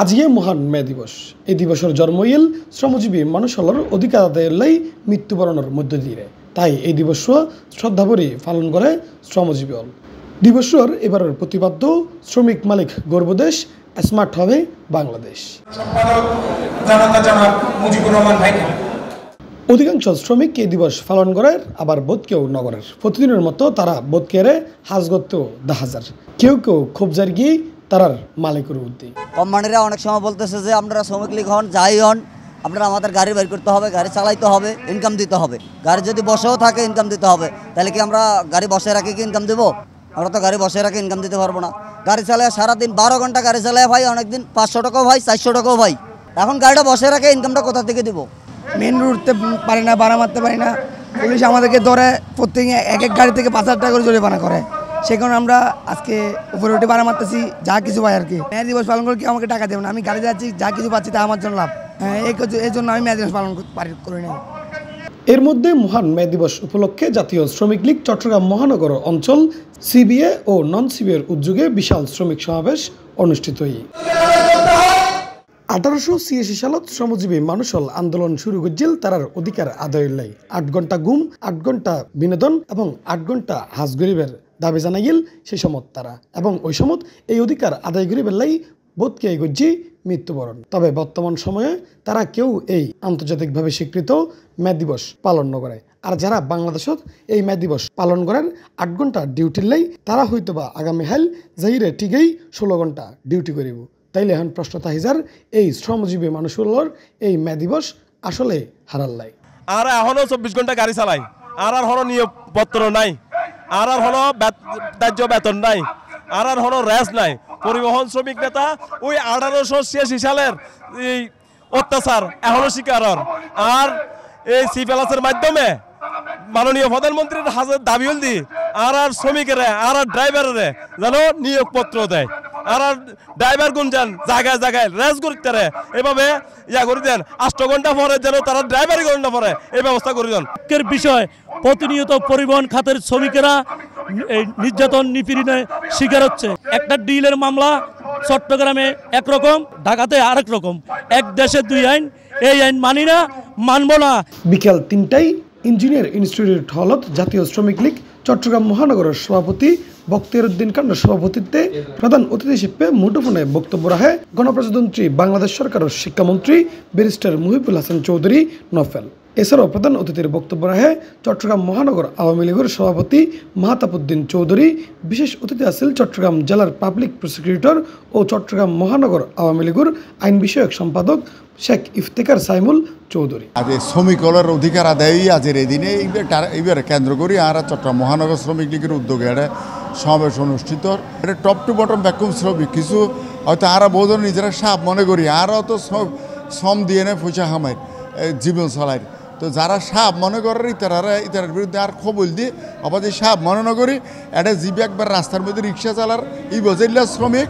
আজকে মহান মে দিবস। এই দিবসের জন্মইল শ্রমজীবী মানুষের অধিকার আদায়ের লাই মৃত্যুবরণের মধ্য দিয়ে। তাই এই দিবস শ্রদ্ধাভরে পালন করে শ্রমজীবী দিবসের এবারের প্রতিপাদ্য শ্রমিক মালিক গর্বদেশ স্মার্ট হবে বাংলাদেশ। অধিকাংশ শ্রমিক এই দিবস পালন করে, আবার বোধকেও নগরের প্রতিদিনের মতো তারা বোধকেরে হাজ করতেও দেখা যায়। কেউ কেউ খুব যার গিয়ে তারার মালিকের উদ্যোগ। কোম্পানিরা অনেক সময় বলতেছে যে আপনারা শ্রমিক লীগ হন, যাই হন, আপনারা আমাদের গাড়ি বের করতে হবে, গাড়ি চালাইতে হবে, ইনকাম দিতে হবে। গাড়ি যদি বসেও থাকে ইনকাম দিতে হবে, তাহলে কি আমরা গাড়ি বসে রাখি কি ইনকাম দেবো? আমরা তো গাড়ি বসে রাখি ইনকাম দিতে পারবো না। গাড়ি চালায় সারাদিন 12 ঘন্টা গাড়ি চালায় ভাই, অনেকদিন 500 টাকাও ভাই, 400 টাকাও ভাই। এখন গাড়িটা বসে রাখে ইনকামটা কোথা থেকে দেবো? মেন রুটতে পারি না, ভাড়া মারতে পারি না, পুলিশ আমাদেরকে ধরে প্রত্যেক এক এক গাড়ি থেকে 5,000 টাকা করে জরিমানা করে। সেই কারণে আমরা আজকে উপরে উঠে ভাড়া মারতেছি, যা কিছু পাই আর কি। মে দিবস পালন করে কি আমাকে টাকা দেবে না, আমি গাড়ি যাচ্ছি, যা কিছু পাচ্ছি তা আমার জন্য লাভ। হ্যাঁ, এই জন্য আমি মে দিবস পালন করি না। এর মধ্যে মহান মে দিবস উপলক্ষে জাতীয় শ্রমিক লীগ চট্টগ্রাম মহানগর অঞ্চল সিবিএ ও নন সিবিএর উদ্যোগে বিশাল শ্রমিক সমাবেশ অনুষ্ঠিত হয়। 1886 সালত শ্রমজীবী মানুষল আন্দোলন শুরু করছিল তারার অধিকার আদায়ের লাই। 8 ঘন্টা ঘুম, 8 ঘন্টা বিনোদন এবং 8 ঘন্টা হাজ গরিবের দাবি জানাইল সেই সমত তারা, এবং ওই সমত এই অধিকার আদায় গরিবের লাই বোধকে গজ্জি মৃত্যুবরণ। তবে বর্তমান সময়ে তারা কেউ এই আন্তর্জাতিকভাবে স্বীকৃত মে দিবস পালন করে। আর যারা বাংলাদেশত এই মে দিবস পালন করেন 8 ঘন্টা ডিউটির লাই, তারা হয়তোবা আগামী হাইল যাইরে ঠিকই 16 ঘন্টা ডিউটি করিব। তাইলে এখন প্রশ্ন তাহিজার, এই শ্রমজীবী মানুষগুলোর এই মে দিবস আসলে হারাল লাই। আর এখনো 24 ঘন্টা গাড়ি চালাই, আর হলো নিয়োগপত্র নাই, আর হলো ন্যায্য বেতন নাই, আর হলো রেস্ট নাই। পরিবহন শ্রমিক নেতা ওই 1886 সালের এই অত্যাচার এখনো শিকার। আর এই সিপ্যালাসের মাধ্যমে মাননীয় প্রধানমন্ত্রীর হাজার দাবি হলদি আর শ্রমিকেরা আর ড্রাইভারের যেন নিয়োগপত্র দেয়। আর ড্রাইভার গুনজান জায়গায় জায়গায় রেস করতে এভাবে ইয়া করে দেন। 8 ঘন্টা পরে যেন তারা ড্রাইভারি ঘন্টা পরে এই ব্যবস্থা করে দেন। বিষয় প্রতিনিয়ত পরিবহন খাতের শ্রমিকেরা এই নির্যাতন নিপীড়নের শিকার হচ্ছে। একটা ডিলের মামলা চট্টগ্রামে একরকম, ঢাকাতে আরেক রকম। এক দেশে দুই আইন, এই আইন মানি না, মানব না। বিকেল 3টায় ইঞ্জিনিয়ার ইনস্টিটিউট হলত জাতীয় শ্রমিক লীগ চট্টগ্রাম মহানগরের সভাপতি বখতিয়ার উদ্দিন কান্ডার সভাপতিত্বে প্রধান অতিথি হিসেবে মুঠোফোনে বক্তব্য রাখে গণপ্রজাতন্ত্রী বাংলাদেশ সরকারের শিক্ষামন্ত্রী ব্যারিস্টার মুহিবুল হাসান চৌধুরী নফেল। এছাড়াও প্রধান অতিথির বক্তব্য রাখে চট্টগ্রাম মহানগর আওয়ামী লীগের সভাপতি মাহতাবউদ্দিন চৌধুরী। বিশেষ অতিথি আছেন চট্টগ্রাম জেলার পাবলিক প্রসিকিউটর ও চট্টগ্রাম মহানগর আওয়ামী লীগের আইন বিষয়ক সম্পাদক শেখ ইফতেখার সাইমুল চৌধুরী। আজ শ্রমিকলের অধিকার আদায়ই আজের এই দিনে এইবার কেন্দ্র করি আর চট্টগ্রাম মহানগর শ্রমিক লীগের উদ্যোগে একটা সমাবেশ অনুষ্ঠিত। এটা টপ টু বটম ব্যাকুম শ্রমিক, কিছু হয়তো আরা বহুজন নিজেরা সাপ মনে করি, আরও তো শ্রম দিয়ে নেয় পয়সা হামায় জীবন চালায়। তো যারা সাপ মনে করে ইতারার বিরুদ্ধে আর খবর দিয়ে আবার যে সাপ মনে না করি এটা জীবে একবার রাস্তার মধ্যে রিক্সা চালার ই বজেল্লা শ্রমিক,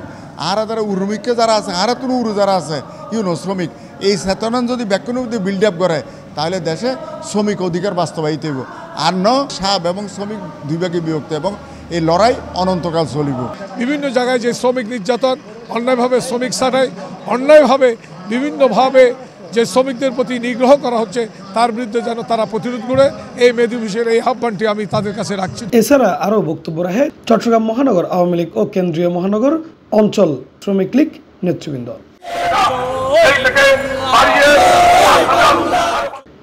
আর তারা উর্মিককে যারা আছে, আর তুমি উরু যারা আছে ইউনো শ্রমিক, এই চেতনা যদি ব্যাকুনের মধ্যে বিল্ড আপ করে তাহলে দেশে শ্রমিক অধিকার বাস্তবায়িত হইব। আর সাপ এবং শ্রমিক দুই ভাগে বিভক্ত, এবং এই লড়াই অনন্তকাল চলিব। বিভিন্ন জায়গায় যে শ্রমিক নির্যাতন, অন্যায়ভাবে শ্রমিক ছাঁটাই, অন্যায়ভাবে বিভিন্নভাবে যে শ্রমিকদের প্রতি নিগ্রহ করা হচ্ছে, তার বিরুদ্ধে যেন তারা প্রতিরোধ করে এই মে দিবসের এই আহ্বানটি আমি তাদের কাছে রাখছি। এছাড়া আরও বক্তব্য রাখে চট্টগ্রাম মহানগর আওয়ামী লীগ ও কেন্দ্রীয় মহানগর অঞ্চল শ্রমিক লীগ নেতৃবৃন্দ।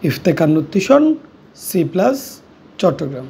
ইফতেখার নুত্তিশন, C+ চট্টগ্রাম।